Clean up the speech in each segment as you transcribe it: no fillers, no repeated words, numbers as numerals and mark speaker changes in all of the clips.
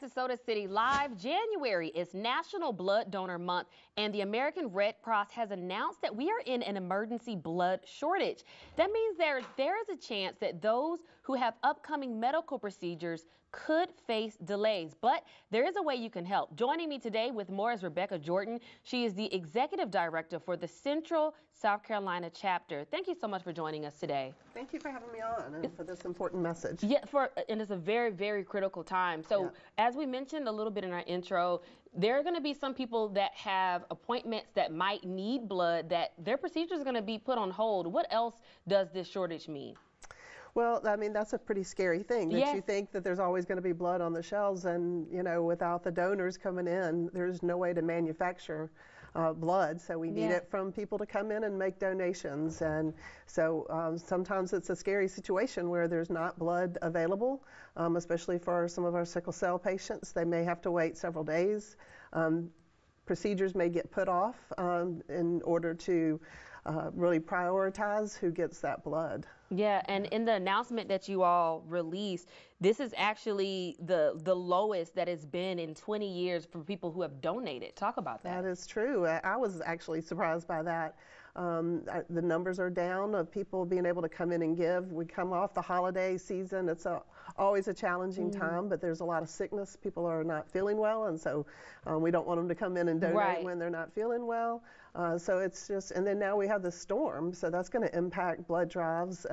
Speaker 1: to Soda City Live. January is National Blood Donor Month, and the American Red Cross has announced that we are in an emergency blood shortage. That means there is a chance that those who have upcoming medical procedures could face delays, but there is a way you can help. Joining me today with more is Rebecca Jordan. She is the Executive Director for the Central South Carolina chapter. Thank you so much for joining us today.
Speaker 2: Thank you for having me on and for this important message.
Speaker 1: Yeah, and it's a very, very critical time. So as we mentioned a little bit in our intro, there are going to be some people that have appointments that might need blood, that their procedure is going to be put on hold. What else does this shortage mean?
Speaker 2: Well, I mean, that's a pretty scary thing, that you think that there's always going to be blood on the shelves, and, you know, without the donors coming in, there's no way to manufacture blood. So we need it from people to come in and make donations. And so sometimes it's a scary situation where there's not blood available, especially for some of our sickle cell patients. They may have to wait several days. Procedures may get put off in order to really prioritize who gets that blood.
Speaker 1: Yeah, and in the announcement that you all released, this is actually the lowest that it's been in 20 years for people who have donated. Talk about that.
Speaker 2: That is true. I was actually surprised by that. The numbers are down of people being able to come in and give. We come off the holiday season. It's always a challenging time, but there's a lot of sickness. People are not feeling well, and so we don't want them to come in and donate when they're not feeling well. So it's just, and then now we have the storm, so that's going to impact blood drives,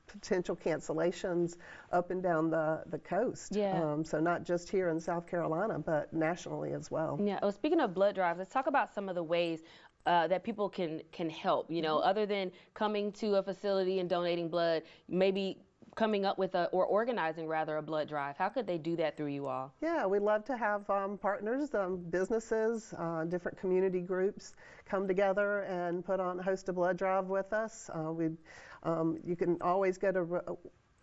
Speaker 2: potential cancellations up and down the coast. So not just here in South Carolina, but nationally as well.
Speaker 1: Yeah. Well, speaking of blood drives, let's talk about some of the ways that people can help. You know, other than coming to a facility and donating blood, maybe coming up with or organizing rather a blood drive. How could they do that through you all? Yeah,
Speaker 2: we'd love to have partners, businesses, different community groups come together and host a blood drive with us. You can always go to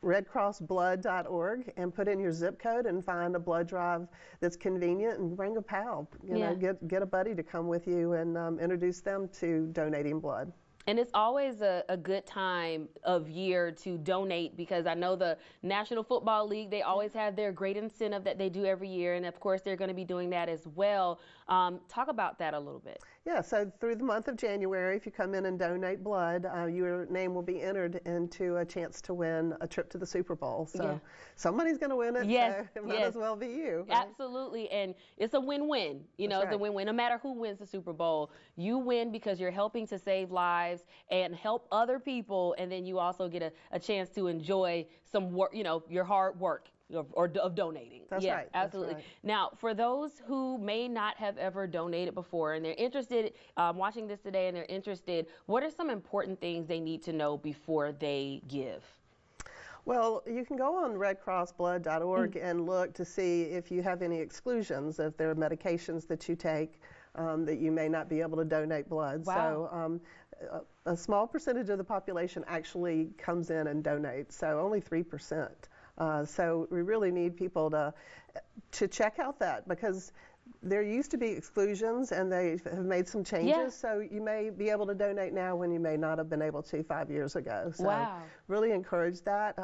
Speaker 2: redcrossblood.org and put in your zip code and find a blood drive that's convenient, and bring a pal. You know, get a buddy to come with you and introduce them to donating blood.
Speaker 1: And it's always a good time of year to donate, because I know the National Football League, they always have their great incentive that they do every year, and of course they're going to be doing that as well. Talk about that a little bit.
Speaker 2: Yeah, so through the month of January, if you come in and donate blood, your name will be entered into a chance to win a trip to the Super Bowl. So somebody's going to win it, so it might as well be you.
Speaker 1: Right? Absolutely, and it's a win-win. You know, it's a win-win. No matter who wins the Super Bowl, you win because you're helping to save lives and help other people, and then you also get a chance to enjoy some work, you know, your hard work of donating.
Speaker 2: That's right.
Speaker 1: Absolutely.
Speaker 2: That's right.
Speaker 1: Now, for those who may not have ever donated before and they're interested, watching this today and they're interested, what are some important things they need to know before they give?
Speaker 2: Well, you can go on redcrossblood.org and look to see if you have any exclusions, if there are medications that you take that you may not be able to donate blood.
Speaker 1: Wow.
Speaker 2: So a small percentage of the population actually comes in and donates, so only 3%. So we really need people to check out that, because there used to be exclusions and they have made some changes. So you may be able to donate now when you may not have been able to 5 years ago. So really encourage that.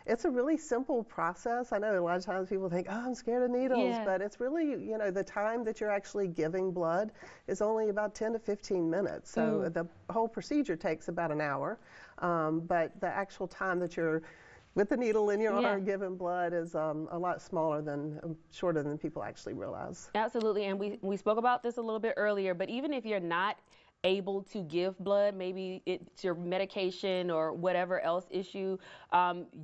Speaker 2: It's a really simple process. I know a lot of times people think, oh, I'm scared of needles, but it's really, you know, the time that you're actually giving blood is only about 10 to 15 minutes. So the whole procedure takes about an hour, but the actual time that you're with the needle in your arm giving blood is a lot shorter than people actually realize.
Speaker 1: Absolutely, and we spoke about this a little bit earlier, but even if you're not able to give blood, maybe it's your medication or whatever else issue,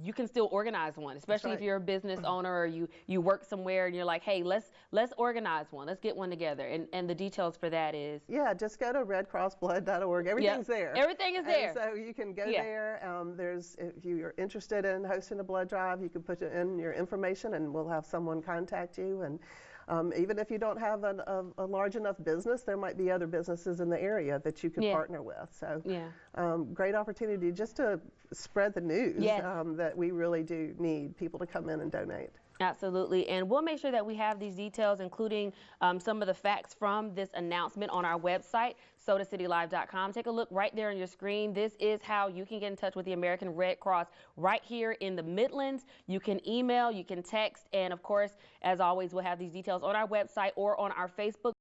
Speaker 1: you can still organize one, especially if you're a business owner or you work somewhere and you're like, hey, let's organize one, let's get one together, and the details for that is?
Speaker 2: Yeah, just go to redcrossblood.org. Everything's there.
Speaker 1: Everything is there.
Speaker 2: And so you can go there. If you're interested in hosting a blood drive, you can put in your information and we'll have someone contact you. And even if you don't have a large enough business, there might be other businesses in the area that you could partner with. So great opportunity just to spread the news that we really do need people to come in and donate.
Speaker 1: Absolutely. And we'll make sure that we have these details, including some of the facts from this announcement on our website, sodacitylive.com. Take a look right there on your screen. This is how you can get in touch with the American Red Cross right here in the Midlands. You can email, you can text, and of course, as always, we'll have these details on our website or on our Facebook